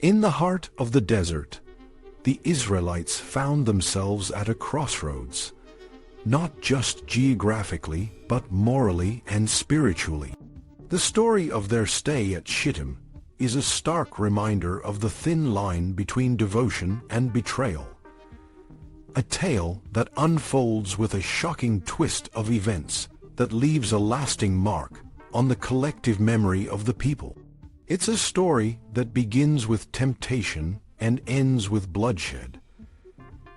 In the heart of the desert, the Israelites found themselves at a crossroads, not just geographically, but morally and spiritually. The story of their stay at Shittim is a stark reminder of the thin line between devotion and betrayal. A tale that unfolds with a shocking twist of events that leaves a lasting mark on the collective memory of the people. It's a story that begins with temptation and ends with bloodshed.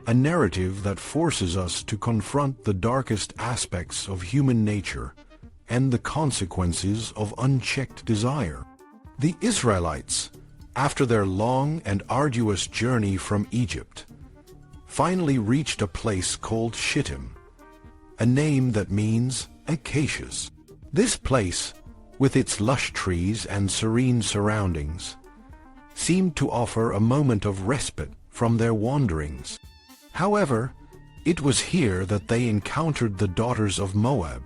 A narrative that forces us to confront the darkest aspects of human nature and the consequences of unchecked desire. The Israelites, after their long and arduous journey from Egypt, finally reached a place called Shittim, a name that means acacias. This place, with its lush trees and serene surroundings, seemed to offer a moment of respite from their wanderings. However, it was here that they encountered the daughters of Moab,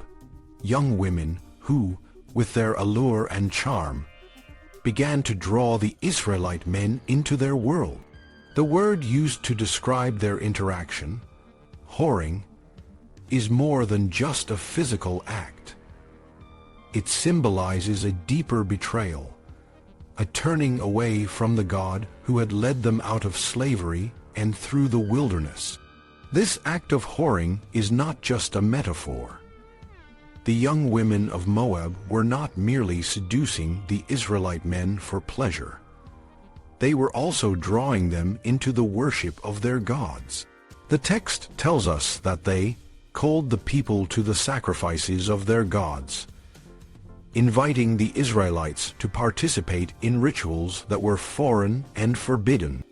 young women who, with their allure and charm, began to draw the Israelite men into their world. The word used to describe their interaction, whoring, is more than just a physical act. It symbolizes a deeper betrayal, a turning away from the God who had led them out of slavery and through the wilderness. This act of whoring is not just a metaphor. The young women of Moab were not merely seducing the Israelite men for pleasure. They were also drawing them into the worship of their gods. The text tells us that they called the people to the sacrifices of their gods, inviting the Israelites to participate in rituals that were foreign and forbidden.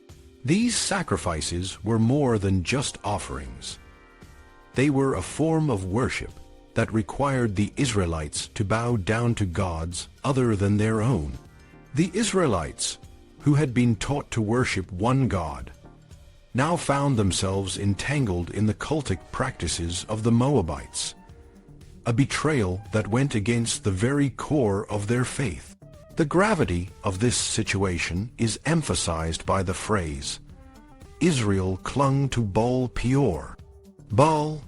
These sacrifices were more than just offerings. They were a form of worship that required the Israelites to bow down to gods other than their own. The Israelites, who had been taught to worship one God, now found themselves entangled in the cultic practices of the Moabites, a betrayal that went against the very core of their faith. The gravity of this situation is emphasized by the phrase, Israel clung to Baal Peor. Baal,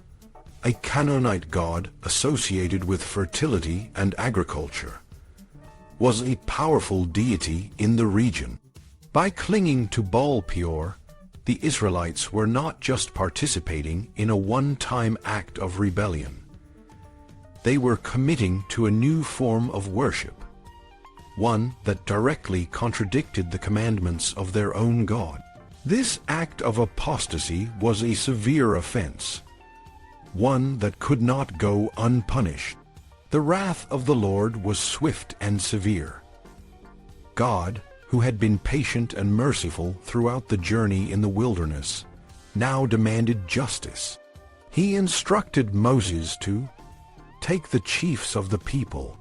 a Canaanite god associated with fertility and agriculture, was a powerful deity in the region. By clinging to Baal Peor, the Israelites were not just participating in a one-time act of rebellion. They were committing to a new form of worship, one that directly contradicted the commandments of their own God. This act of apostasy was a severe offense, one that could not go unpunished. The wrath of the Lord was swift and severe. God, who had been patient and merciful throughout the journey in the wilderness, now demanded justice. He instructed Moses to take the chiefs of the people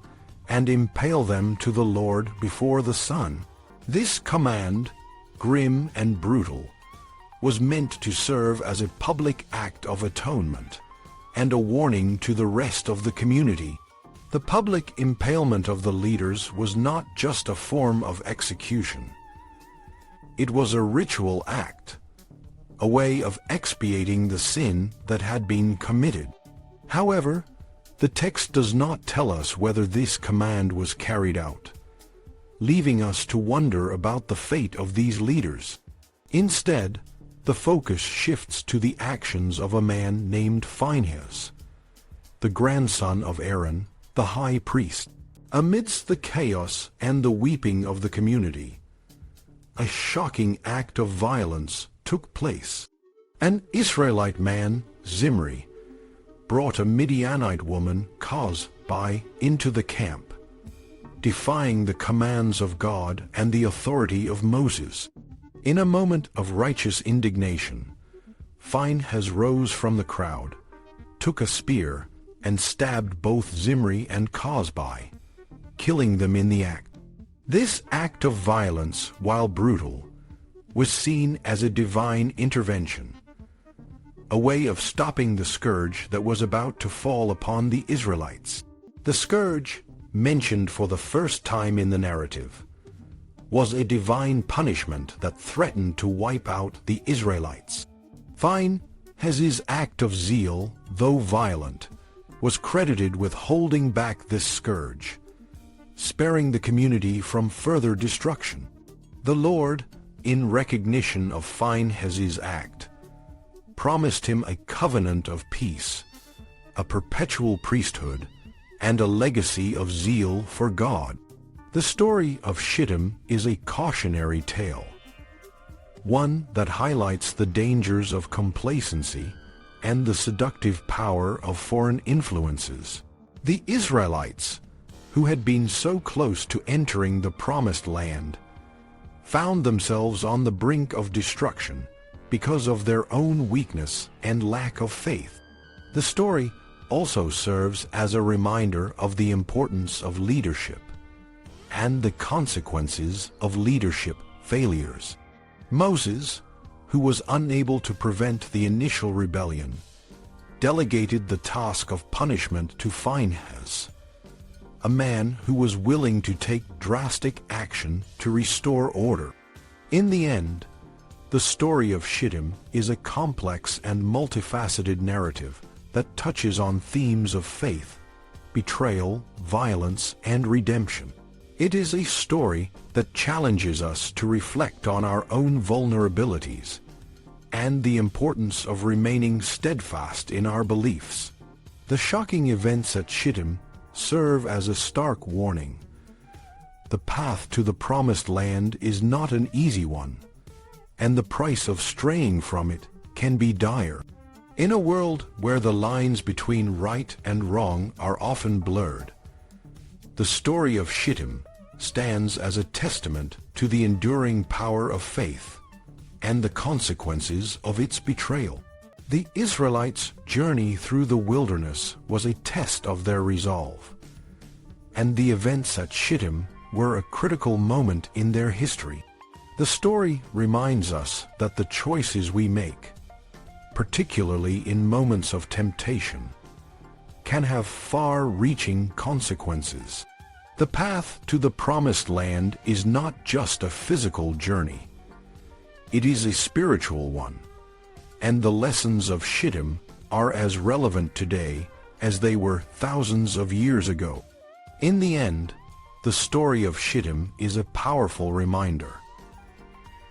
and impale them to the Lord before the sun. This command, grim and brutal, was meant to serve as a public act of atonement and a warning to the rest of the community. The public impalement of the leaders was not just a form of execution. It was a ritual act, a way of expiating the sin that had been committed. However, the text does not tell us whether this command was carried out, leaving us to wonder about the fate of these leaders. Instead, the focus shifts to the actions of a man named Phinehas, the grandson of Aaron, the high priest. Amidst the chaos and the weeping of the community, a shocking act of violence took place. An Israelite man, Zimri, brought a Midianite woman, Cause-by, into the camp, defying the commands of God and the authority of Moses. In a moment of righteous indignation, Phinehas rose from the crowd, took a spear, and stabbed both Zimri and Cause-by, killing them in the act. This act of violence, while brutal, was seen as a divine intervention, a way of stopping the scourge that was about to fall upon the Israelites. The scourge, mentioned for the first time in the narrative, was a divine punishment that threatened to wipe out the Israelites. Phinehas' act of zeal, though violent, was credited with holding back this scourge, sparing the community from further destruction. The Lord, in recognition of Phinehas' act, promised him a covenant of peace, a perpetual priesthood, and a legacy of zeal for God. The story of Shittim is a cautionary tale, one that highlights the dangers of complacency and the seductive power of foreign influences. The Israelites, who had been so close to entering the Promised Land, found themselves on the brink of destruction because of their own weakness and lack of faith. The story also serves as a reminder of the importance of leadership and the consequences of leadership failures. Moses, who was unable to prevent the initial rebellion, delegated the task of punishment to Phinehas, a man who was willing to take drastic action to restore order. In the end, the story of Shittim is a complex and multifaceted narrative that touches on themes of faith, betrayal, violence, and redemption. It is a story that challenges us to reflect on our own vulnerabilities and the importance of remaining steadfast in our beliefs. The shocking events at Shittim serve as a stark warning. The path to the Promised Land is not an easy one, and the price of straying from it can be dire. In a world where the lines between right and wrong are often blurred, the story of Shittim stands as a testament to the enduring power of faith and the consequences of its betrayal. The Israelites' journey through the wilderness was a test of their resolve, and the events at Shittim were a critical moment in their history. The story reminds us that the choices we make, particularly in moments of temptation, can have far-reaching consequences. The path to the Promised Land is not just a physical journey. It is a spiritual one, and the lessons of Shittim are as relevant today as they were thousands of years ago. In the end, the story of Shittim is a powerful reminder.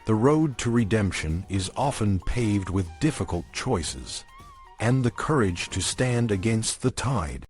The road to redemption is often paved with difficult choices and the courage to stand against the tide.